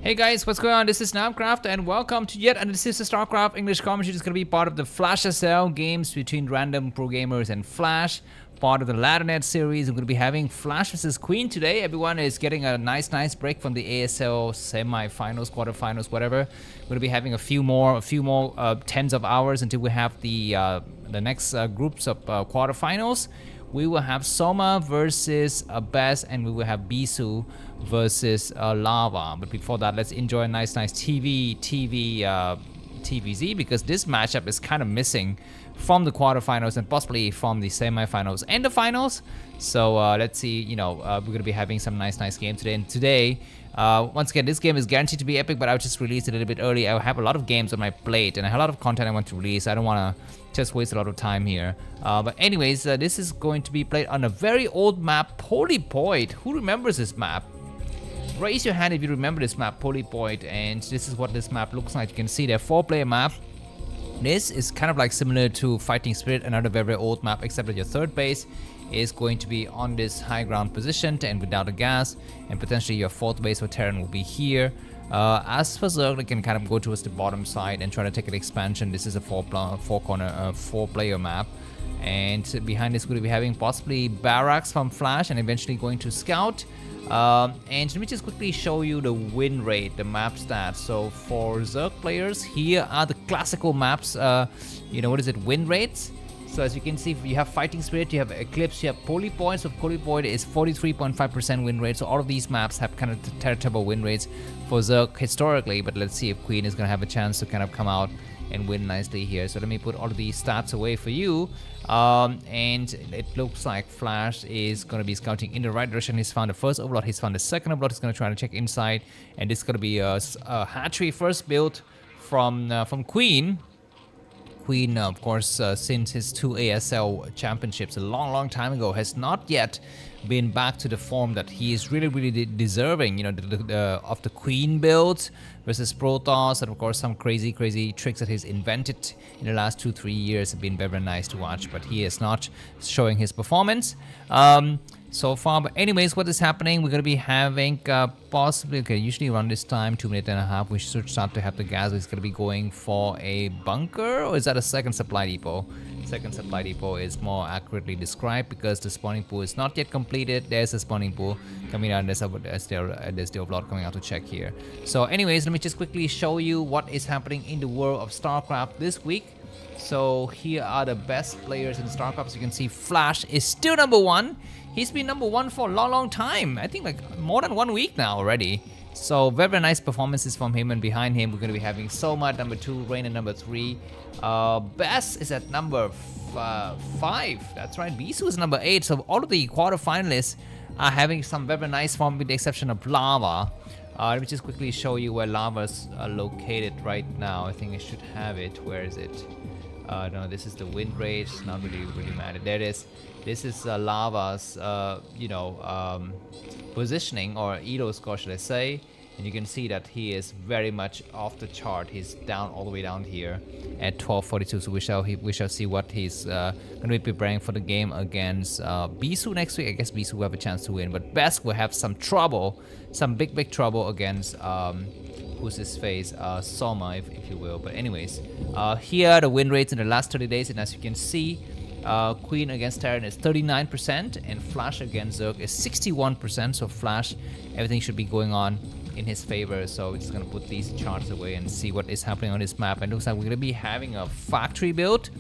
Hey guys, what's going on? This is Namkraft and welcome to yet another This is Starcraft English commentary. It's going to be part of the Flash SL games between random pro gamers and Flash. Part of the Laddernet series. We're going to be having Flash versus Queen today. Everyone is getting a nice break from the ASL semi-finals, quarterfinals, whatever. We're going to be having a few more tens of hours until we have the next groups of quarterfinals. We will have Soma versus Bess, and we will have Bisu versus Lava. But before that, let's enjoy a nice TvZ, because this matchup is kind of missing from the quarterfinals and possibly from the semifinals and the finals. So let's see. We're gonna be having some nice game today. And today, once again, this game is guaranteed to be epic, but I'll just release it a little bit early. I have a lot of games on my plate, and I have a lot of content I want to release. I don't want to just waste a lot of time here. But anyways, this is going to be played on a very old map, Polypoid. Who remembers this map? Raise your hand if you remember this map, Polypoid. And this is what this map looks like. You can see there, 4-player map. This is kind of like similar to Fighting Spirit, another very old map, except that your third base is going to be on this high ground position and without a gas, and potentially your fourth base for Terran will be here. As for Zerg, you can kind of go towards the bottom side and try to take an expansion. This is a four-player map, and behind this we'll be having possibly barracks from Flash and eventually going to Scout. And let me just quickly show you the win rate, the map stats. So for Zerg players, here are the classical maps, win rates. So as you can see, you have Fighting Spirit, you have Eclipse, you have Polypoid. So Polypoid is 43.5% win rate. So all of these maps have kind of terrible win rates for Zerg historically, but let's see if Queen is going to have a chance to kind of come out and win nicely here. So let me put all of these stats away for you. And it looks like Flash is going to be scouting in the right direction. He's found the first overlord, he's found the second overlord. He's going to try to check inside, and this is going to be a hatchery first build from Queen. Queen, of course, since his 2 ASL championships a long time ago, has not yet been back to the form that he is really deserving. Of the Queen builds versus Protoss, and of course some crazy tricks that he's invented in the last 2-3 years have been very nice to watch, but he is not showing his performance so far. But anyways, what is happening? We're going to be having possibly, usually around this time, 2.5 minutes, we should start to have the gas. It's going to be going for a bunker, or is that a second supply depot? Second supply depot is more accurately described, because the spawning pool is not yet completed. There's a spawning pool coming out, and there's the overlord coming out to check here. So anyways, let me just quickly show you what is happening in the world of Starcraft this week. So here are the best players in Starcraft. As you can see, Flash is still number 1. He's been number 1 for a long time. I think like more than 1 week now already. So very nice performances from him, and behind him we're going to be having Soma at number 2, Rain at number 3. Bess is at number 5. That's right. Bisu is number 8. So all of the quarterfinalists are having some very nice form, with the exception of Lava. Let me just quickly show you where Lava's located right now. I think I should have it. Where is it? No, this is the win rate. It's not really matter. There it is. This is Lava's, positioning, or elo score, should I say. And you can see that he is very much off the chart. He's down all the way down here at 1242. So we shall see what he's going to be preparing for the game against Bisu next week. I guess Bisu will have a chance to win, but Best will have some trouble, some big trouble against who's his face, Soma, if you will. But anyways, here are the win rates in the last 30 days, and as you can see, Queen against Terran is 39%, and Flash against Zerg is 61%. So Flash, everything should be going on in his favor. So we're just gonna put these charts away and see what is happening on this map. And it looks like we're gonna be having a factory build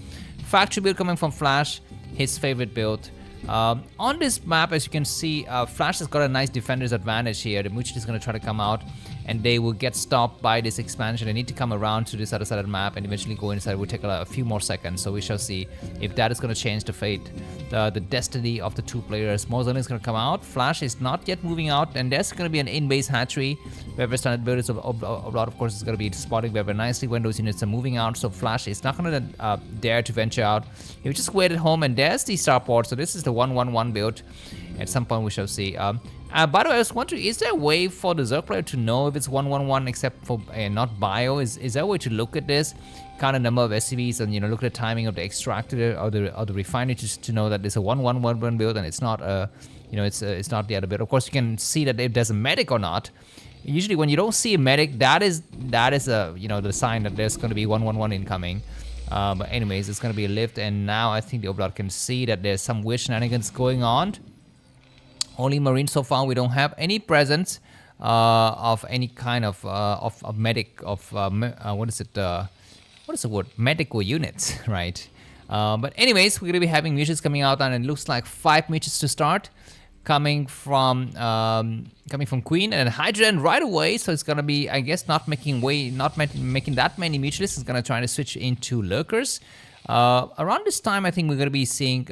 coming from Flash, his favorite build. On this map, as you can see, Flash has got a nice defender's advantage here. The Muchit is gonna try to come out, and they will get stopped by this expansion. They need to come around to this other side of the map and eventually go inside. It will take a few more seconds, so we shall see if that is going to change the fate, the destiny of the 2 players. Mozone is going to come out. Flash is not yet moving out, and there's going to be an in-base hatchery. Wherever standard builders of lot, of course, is going to be spotting very nicely when those units are moving out. So Flash is not going to dare to venture out. He'll just wait at home, and there's the starport. So this is the 1-1-1 build. At some point we shall see. By the way, I was wondering, is there a way for the Zerg player to know if it's 1-1-1 except for not bio? Is there a way to look at this kind of number of SCVs and look at the timing of the extractor or the refinery to know that it's a 1-1-1 build and it's not it's not the other build? Of course, you can see that if there's a medic or not. Usually when you don't see a medic, that is a, you know, the sign that there's going to be 111 incoming. But anyways, it's going to be a lift, and now I think the Overlord can see that there's some weird shenanigans going on. Only Marine so far. We don't have any presence of any kind of medic, what is it? What is the word? Medical units, right? But anyways, we're going to be having mutations coming out, and it looks like 5 mutations to start. Coming from Queen and Hydra right away, so it's gonna be, I guess, not making that many mutualists. It's gonna try to switch into lurkers. Around this time, I think we're gonna be seeing,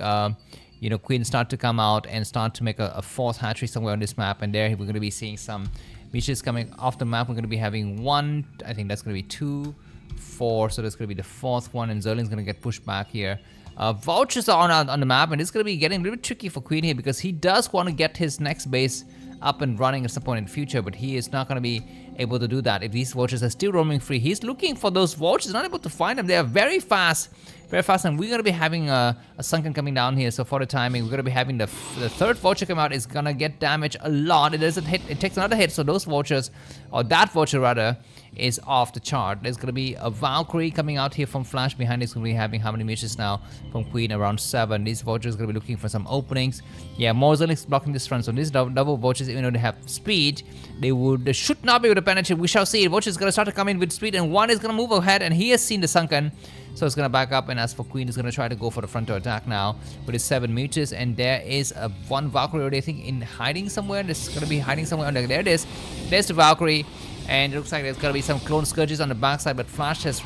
you know, Queen start to come out and start to make a fourth hatchery somewhere on this map, and there we're gonna be seeing some mutualists coming off the map. We're gonna be having 1, I think that's gonna be 2, 4, so that's gonna be the 4th one, and Zerling's gonna get pushed back here. Vultures are on the map, and it's going to be getting a little bit tricky for Queen here because he does want to get his next base up and running at some point in the future, but he is not going to be able to do that if these vultures are still roaming free. He's looking for those vultures, not able to find them. They are very fast, and we're going to be having a sunken coming down here. So for the timing, we're going to be having the 3rd vulture come out. It's going to get damaged a lot. It doesn't hit, it takes another hit, so those vultures, or that vulture rather, is off the chart. There's going to be a Valkyrie coming out here from Flash. Behind is going to be having how many missions now from Queen? Around 7. These vultures are going to be looking for some openings. Yeah, more Zerlings blocking this front. So these double vultures, even though they have speed, they should not be able to penetrate. We shall see. Vultures is going to start to come in with speed, and one is going to move ahead, and he has seen the sunken. So it's going to back up, and as for Queen, it's going to try to go for the frontal attack now with his 7 mutas, and there is a 1 Valkyrie already, I think, in hiding somewhere. This is going to be hiding somewhere under there. It is. There's the Valkyrie. And it looks like there's going to be some clone scourges on the backside, but Flash has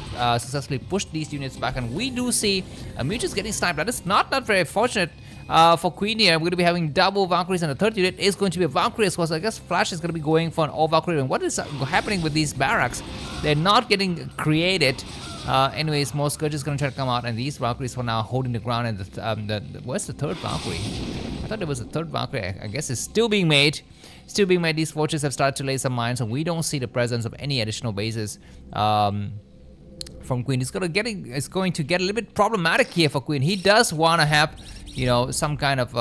successfully pushed these units back, and we do see a Mutus getting sniped. That is not very fortunate for Queen here. We're going to be having double Valkyries, and the 3rd unit is going to be a Valkyrie as well. So I guess Flash is going to be going for an all Valkyrie. And what is happening with these barracks? They're not getting created. Anyways, more scourges going to try to come out, and these Valkyries for now holding the ground. And where's the 3rd Valkyrie? I thought there was a 3rd Valkyrie. I guess it's still being made. These vultures have started to lay some mines, and we don't see the presence of any additional bases from Queen. It's going to get a little bit problematic here for Queen. He does want to have, you know, some kind of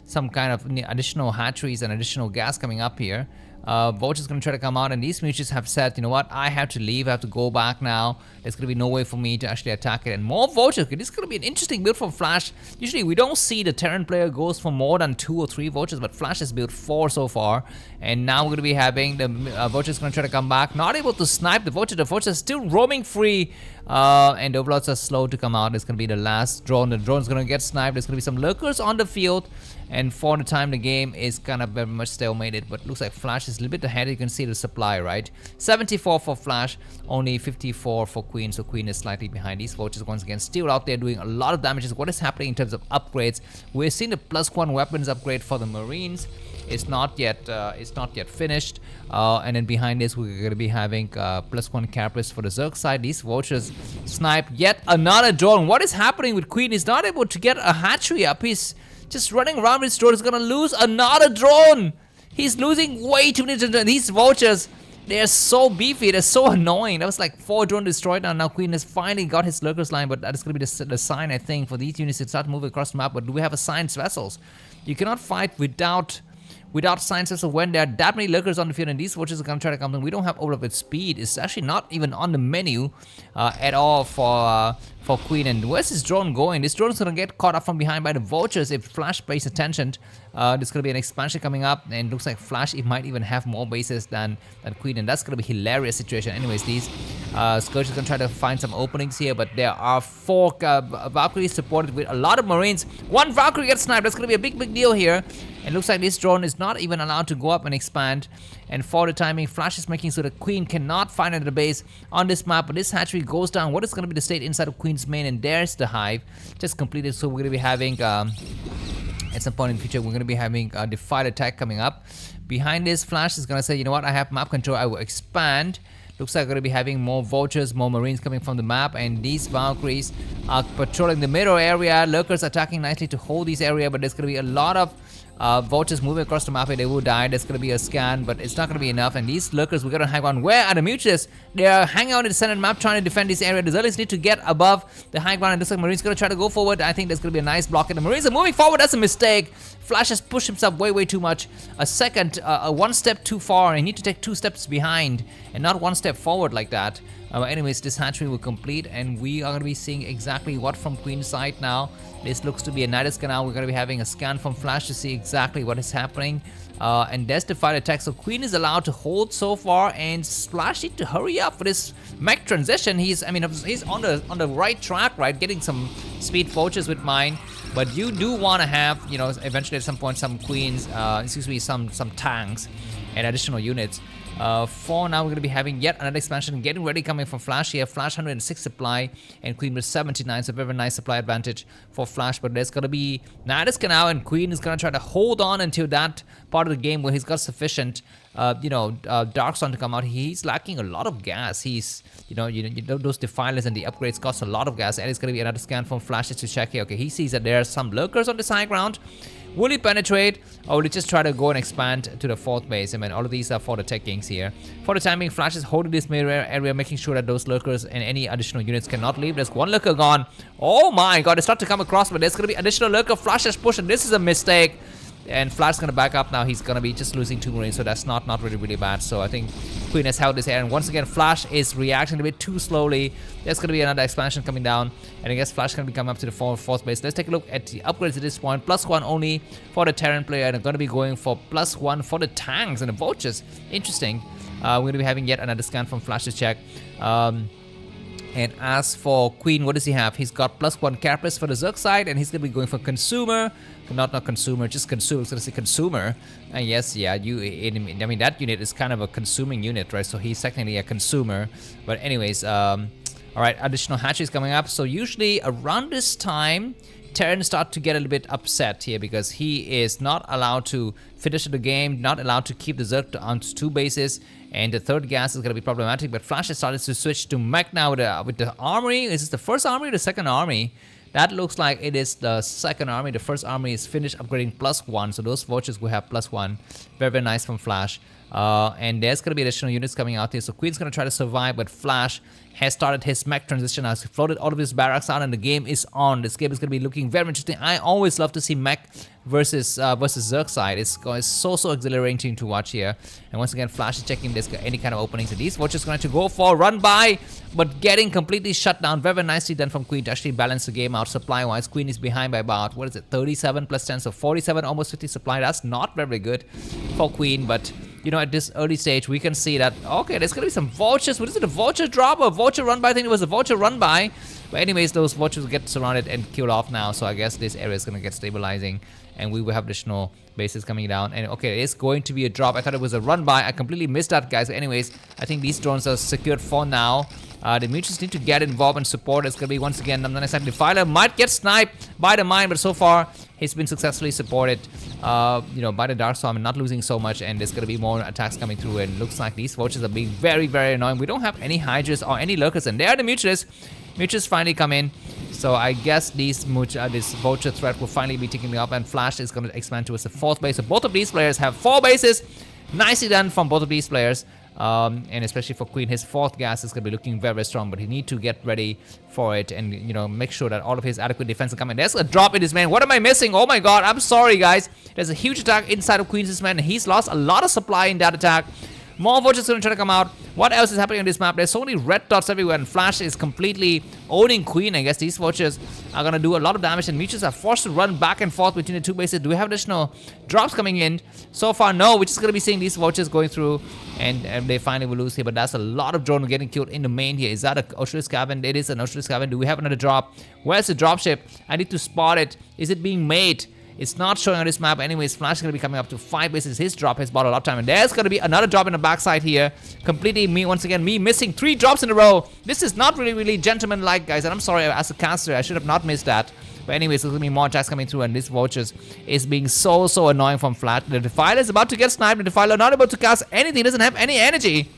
additional hatcheries and additional gas coming up here. Vulture's going to try to come out, and these mutants have said, you know what, I have to leave, I have to go back now. There's going to be no way for me to actually attack it. And more vultures. This is going to be an interesting build from Flash. Usually we don't see the Terran player goes for more than 2 or 3 vultures, but Flash has built 4 so far. And now we're going to be having the vulture's going to try to come back. Not able to snipe the vulture. The vulture is still roaming free. And the overlords are slow to come out. It's going to be the last drone. The drone's going to get sniped. There's going to be some lurkers on the field. And for the time, the game is kind of very much stalemated, but looks like Flash is a little bit ahead. You can see the supply, right? 74 for Flash, only 54 for Queen, so Queen is slightly behind. These vultures once again still out there doing a lot of damages. What is happening in terms of upgrades? We're seeing the +1 weapons upgrade for the Marines. It's not yet finished. And then behind this, we're going to be having +1 carapace for the Zerg side. These vultures snipe yet another drone. What is happening with Queen? He's not able to get a hatchery up. He's just running around with his drone. He's gonna lose another drone. He's losing way too many drones. These vultures, they're so beefy. They're so annoying. That was like 4 drones destroyed now. Now Queen has finally got his lurkers line, but that is gonna be the sign, I think, for these units to start moving across the map. But do we have assigned vessels? You cannot fight without science vessels when there are that many lurkers on the field, and these vultures are going to try to come in. We don't have overlap with speed. It's actually not even on the menu at all for Queen. And where's this drone going? This drone is going to get caught up from behind by the vultures if Flash pays attention. There's going to be an expansion coming up, and it looks like Flash, it might even have more bases than Queen, and that's going to be a hilarious situation. Anyways, these Scourge is going to try to find some openings here, but there are 4 Valkyries supported with a lot of Marines. 1 Valkyrie gets sniped. That's going to be a big deal here. And looks like this drone is not even allowed to go up and expand. And for the timing, Flash is making so the Queen cannot find another base on this map. But this hatchery goes down. What is going to be the state inside of Queen's main? And there's the hive just completed. So we're going to be having, at some point in the future, we're going to be having a defied attack coming up. Behind this, Flash is going to say, you know what, I have map control. I will expand. Looks like we're going to be having more vultures, more Marines coming from the map, and these Valkyries are patrolling the middle area. Lurkers attacking nicely to hold this area, but there's going to be a lot of Vultures moving across the map here, they will die. There's gonna be a scan, but it's not gonna be enough. And these lurkers, we're gonna hang on. Where are the mutuals? They are hanging out in the center map trying to defend this area. The Zergs need to get above the high ground, and looks like Marine's gonna try to go forward. I think there's gonna be a nice block, and the Marines are moving forward. That's a mistake. Flash has pushed himself way too much. One step too far, and he need to take 2 steps behind and not 1 step forward like that. Anyways, this hatchery will complete, and we are gonna be seeing exactly what from Queen's side now. This looks to be a Nidus canal. We're going to be having a scan from Flash to see exactly what is happening. And there's the fight attack. So Queen is allowed to hold so far, and Flash need to hurry up for this mech transition. He's on the right track, right? Getting some speed vultures with mine. But you do want to have, you know, eventually at some point some Queens, some tanks and additional units. For now, we're going to be having yet another expansion getting ready coming from Flash here. Flash 106 supply and Queen with 79, so very nice supply advantage for Flash. But there's going to be Nidus Canal, and Queen is going to try to hold on until that part of the game where he's got sufficient, Dark Sun to come out. He's lacking a lot of gas. He's, those defilers and the upgrades cost a lot of gas. And it's going to be another scan from Flash just to check here. Okay, he sees that there are some lurkers on this high ground. Will he penetrate, or will he just try to go and expand to the 4th base? I mean, all of these are for the tech kings here. For the time being, Flash is holding this mirror area, making sure that those lurkers and any additional units cannot leave. There's one lurker gone. Oh my god, they start to come across, but there's going to be additional lurker. Flash has pushed, and this is a mistake. And Flash is going to back up now. He's going to be just losing 2 Marines, so that's not really bad. So I think Queen has held this air, and once again, Flash is reacting a bit too slowly. There's going to be another expansion coming down, and I guess Flash is going to be coming up to the 4th base. Let's take a look at the upgrades at this point. +1 only for the Terran player, and I'm going to be going for +1 for the tanks and the vultures. Interesting. We're going to be having yet another scan from Flash to check. And as for Queen, what does he have? He's got +1 carapace for the Zerg side, and he's going to be going for consumer. Not consumer, just consumer. I was going to say consumer. And yes, yeah, I mean, that unit is kind of a consuming unit, right? So he's technically a consumer. But anyways, alright, additional hatcheries coming up. So usually around this time, Terran start to get a little bit upset here because he is not allowed to finish the game, not allowed to keep the Zerg on 2 bases, and the 3rd gas is going to be problematic. But Flash has started to switch to mech now with the armory. Is this the 1st army or the 2nd army? That looks like it is the 2nd army. The 1st army is finished upgrading +1, so those vultures will have +1. Very nice from Flash. And there's going to be additional units coming out here. So Queen's going to try to survive, but Flash has started his mech transition now. He's floated all of his barracks out, and the game is on. This game is going to be looking very interesting. I always love to see mech versus Zerg side. It's so exhilarating to watch here. And once again, Flash is checking if there's any kind of openings. And these vultures are going to go for a run by, but getting completely shut down. Very nicely done from Queen to actually balance the game out supply-wise. Queen is behind by about, 37 + 10, so 47, almost 50 supply. That's not very good for Queen, but at this early stage, we can see that, okay, there's going to be some vultures. What is it, a vulture drop or a vulture run by? I think it was a vulture run by. But anyways, those vultures get surrounded and killed off now. So I guess this area is going to get stabilizing, and we will have additional bases coming down. And okay, it's going to be a drop. I thought it was a run by. I completely missed that, guys. But anyways, I think these drones are secured for now. The mutuals need to get involved and support. It's going to be, once again, I'm not exactly Defiler might get sniped by the mine, but so far he's been successfully supported by the Dark Storm and not losing so much. And there's going to be more attacks coming through, and looks like these vultures are being very annoying. We don't have any hydras or any lurkers, and there are the mutuals. Mutuals finally come in. So I guess this vulture threat will finally be taken up, and Flash is going to expand towards the 4th base. So both of these players have 4 bases. Nicely done from both of these players. And especially for Queen, his 4th gas is going to be looking very strong, but he need to get ready for it and, make sure that all of his adequate defense are coming. There's a drop in his man. What am I missing? Oh my god, I'm sorry, guys. There's a huge attack inside of Queen's man, and he's lost a lot of supply in that attack. More vultures going to try to come out. What else is happening on this map? There's so many red dots everywhere, and Flash is completely owning Queen. I guess these vultures are going to do a lot of damage, and mutuals are forced to run back and forth between the 2 bases. Do we have additional drops coming in? So far, no. We're just going to be seeing these vultures going through, and they finally will lose here. But that's a lot of drone getting killed in the main here. Is that an Oshulus cabin? It is an Oshulus cabin. Do we have another drop? Where's the dropship? I need to spot it. Is it being made? It's not showing on this map. Anyways, Flash is going to be coming up to 5 bases. His drop has bought a lot of time. And there's going to be another drop in the backside here. Completely me missing 3 drops in a row. This is not really gentleman-like, guys. And I'm sorry, as a caster, I should have not missed that. But anyways, there's going to be more attacks coming through. And this vultures is being so annoying from Flash. The Defiler is about to get sniped. The Defiler not able to cast anything. Doesn't have any energy.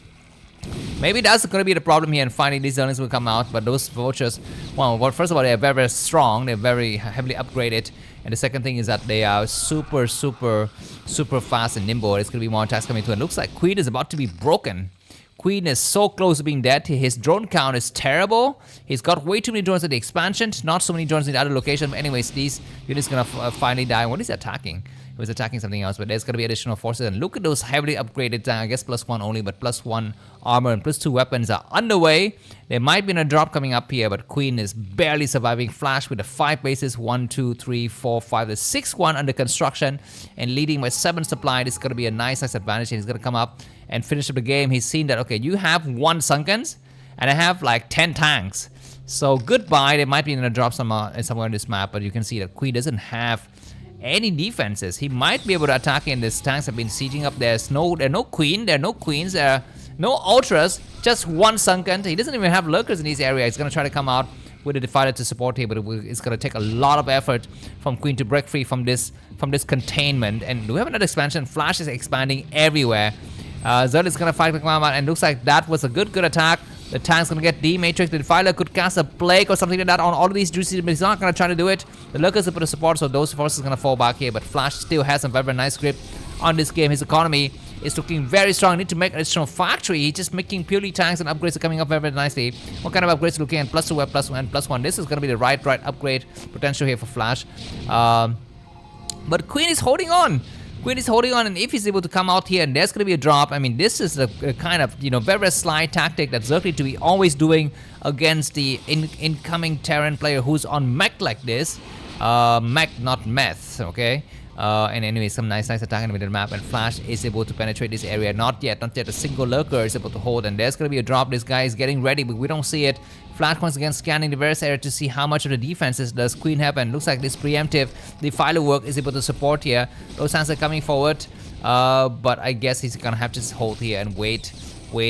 Maybe that's going to be the problem here, and finally these Zerglings will come out. But those vultures, well, first of all, they're very strong. They're very heavily upgraded. And the second thing is that they are super fast and nimble. It's gonna be more attacks coming through. And looks like Queen is about to be broken. Queen is so close to being dead. His drone count is terrible. He's got way too many drones at the expansion, not so many drones in the other location. But anyways, these units gonna finally die. What is he attacking? He was attacking something else, but there's gonna be additional forces. And look at those heavily upgraded, I guess +1 only, but +1 armor and +2 weapons are underway. There might be a drop coming up here, but Queen is barely surviving. Flash with the 5 bases, 1, 2, 3, 4, 5, the 6th one under construction, and leading by 7 supply. This is gonna be a nice advantage. And he's gonna come up and finish up the game. He's seen that, okay, you have 1 Sunkens, and I have like 10 tanks. So goodbye. There might be a drop somewhere on this map, but you can see that Queen doesn't have any defenses. He might be able to attack in. These tanks have been sieging up. There are no Queen, there are no Queens, there are no Ultras, just 1 Sunken. He doesn't even have lurkers in this area. He's gonna try to come out with a Defiler to support here, but it's gonna take a lot of effort from Queen to break free from this containment. And do we have another expansion? Flash is expanding everywhere. Zelle is gonna fight the combat, and looks like that was a good attack. The tank's gonna get D-Matrix. The Defiler could cast a Plague or something like that on all of these juicy, but he's not gonna try to do it. The Lurkers will put a support, so those forces are gonna fall back here, but Flash still has some very nice grip on this game. His economy is looking very strong. Need to make an additional factory. He's just making purely tanks, and upgrades are coming up very nicely. What kind of upgrades looking at? +2, +1, +1. This is gonna be the right upgrade potential here for Flash. But Queen is holding on. Queen is holding on, and if he's able to come out here and there's going to be a drop, I mean, this is the kind of, very sly tactic that Zerg need to be always doing against the incoming Terran player who's on mech like this. Mech, not meth, okay? And anyway, some nice attack in the middle map, and Flash is able to penetrate this area. Not yet. A single lurker is able to hold, and there's going to be a drop. This guy is getting ready, but we don't see it. Flash once again scanning the various area to see how much of the defenses does Queen have, and looks like this preemptive Defiler work is able to support here. Those hands are coming forward, but I guess he's gonna have to just hold here and wait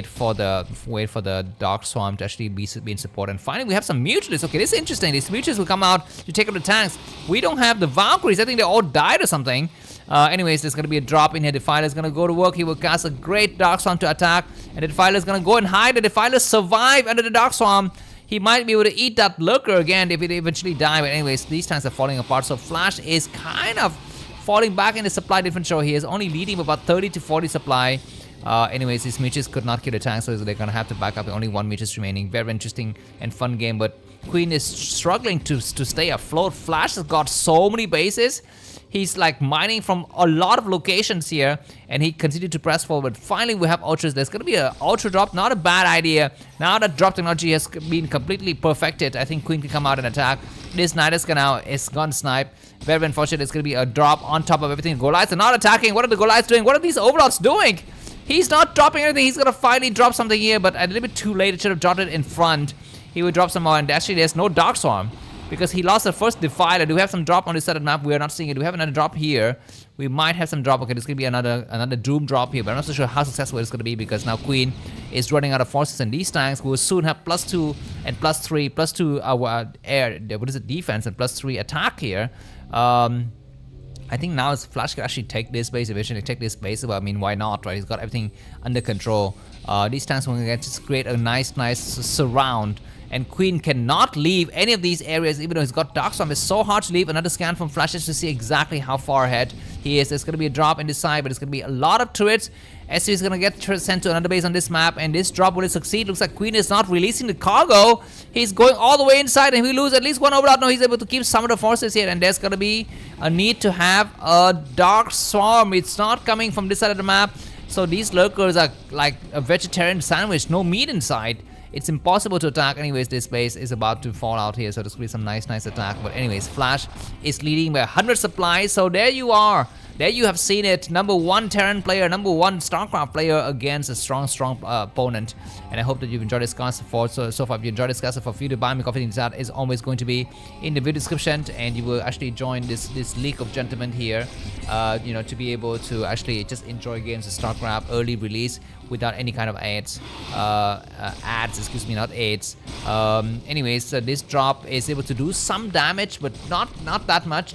for the Dark Swarm to actually be in support. And finally, we have some Mutualists. Okay, this is interesting. These Mutualists will come out to take up the tanks. We don't have the Valkyries. I think they all died or something. Anyways, there's going to be a drop in here. Defiler is going to go to work. He will cast a great Dark Swarm to attack, and the Defiler is going to go and hide. The Defiler survive under the Dark Swarm. He might be able to eat that Lurker again if it eventually die. But anyways, these tanks are falling apart. So Flash is kind of falling back in the supply differential. He is only leading about 30 to 40 supply. Anyways, these Mutualists could not kill the tank, so they're gonna have to back up. Only 1 Mutualist remaining. Very interesting and fun game, but Queen is struggling to stay afloat. Flash has got so many bases. He's like mining from a lot of locations here, and he continued to press forward. Finally, we have Ultras. There's gonna be an Ultra drop. Not a bad idea. Now that drop technology has been completely perfected, I think Queen can come out and attack. This Nidus now is gone snipe. Very unfortunate. It's gonna be a drop on top of everything. Goliaths are not attacking. What are the Goliaths doing? What are these Overlords doing? He's not dropping anything. He's gonna finally drop something here, but a little bit too late. It should have dropped it in front. He would drop some more, and actually there's no Dark Swarm because he lost the first Defiler. Do we have some drop on this side of the map? We are not seeing it. Do we have another drop here? We might have some drop. Okay, there's gonna be another Doom drop here, but I'm not so sure how successful it's gonna be because now Queen is running out of forces, and these tanks will soon have +2 and +3, +2 air. What is it? Defense and +3 attack here. I think now Flash can actually take this base, eventually take this base. Well, I mean, why not, right? He's got everything under control. These tanks will just create a nice surround, and Queen cannot leave any of these areas, even though he's got Dark Storm. It's so hard to leave. Another scan from Flashes to see exactly how far ahead he is. There's going to be a drop in this side, but it's going to be a lot of turrets. SC is going to get sent to another base on this map, and this drop will succeed. Looks like Queen is not releasing the cargo. He's going all the way inside, and we lose at least 1 Overlord. No, he's able to keep some of the forces here, and there's going to be a need to have a Dark Swarm. It's not coming from this side of the map, so these Lurkers are like a vegetarian sandwich. No meat inside. It's impossible to attack. Anyways, this base is about to fall out here, so there's going to be some nice attack. But anyways, Flash is leading by 100 supplies, so there you are. There you have seen it. #1 Terran player, #1 Starcraft player against a strong opponent. And I hope that you've enjoyed this cast so far. If you enjoyed this cast, for you to buy me coffee, that is always going to be in the video description, and you will actually join this league of gentlemen here. To be able to actually just enjoy games of Starcraft early release without any kind of ads. Excuse me, not aids. Anyways, this drop is able to do some damage, but not that much.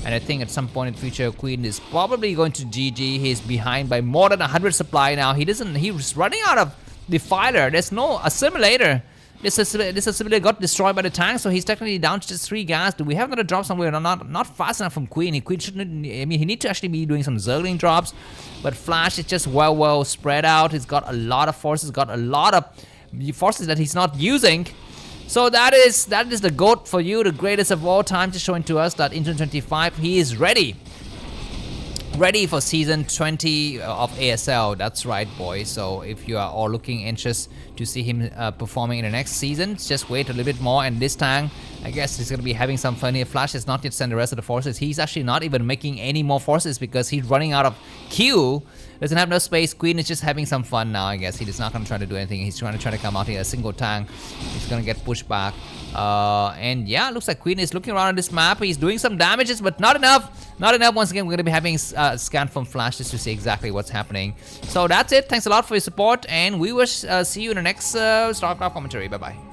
And I think at some point in future, Queen is probably going to GG. He's behind by more than 100 supply now. He's running out of Defiler. There's no assimilator. This accessibility got destroyed by the tank, so he's technically down to just 3 gas. Do we have another drop somewhere? Not fast enough from Queen. Queen shouldn't. I mean, he needs to actually be doing some Zergling drops, but Flash is just well spread out. He's got a lot of forces, got a lot of forces that he's not using. So that is the GOAT for you, the greatest of all time, just showing to us that in 2025 he is ready for season 20 of ASL. That's right, boys. So if you are all looking anxious to see him performing in the next season, just wait a little bit more. And this time, I guess he's going to be having some fun here. Flash has not yet sent the rest of the forces. He's actually not even making any more forces because he's running out of Q. Doesn't have no space. Queen is just having some fun now, I guess. He's not going to try to do anything. He's trying to come out here a single tank. He's going to get pushed back. And yeah, looks like Queen is looking around on this map. He's doing some damages, but not enough. Not enough. Once again, we're going to be having a scan from Flash just to see exactly what's happening. So that's it. Thanks a lot for your support, and we will see you in the next StarCraft commentary. Bye-bye.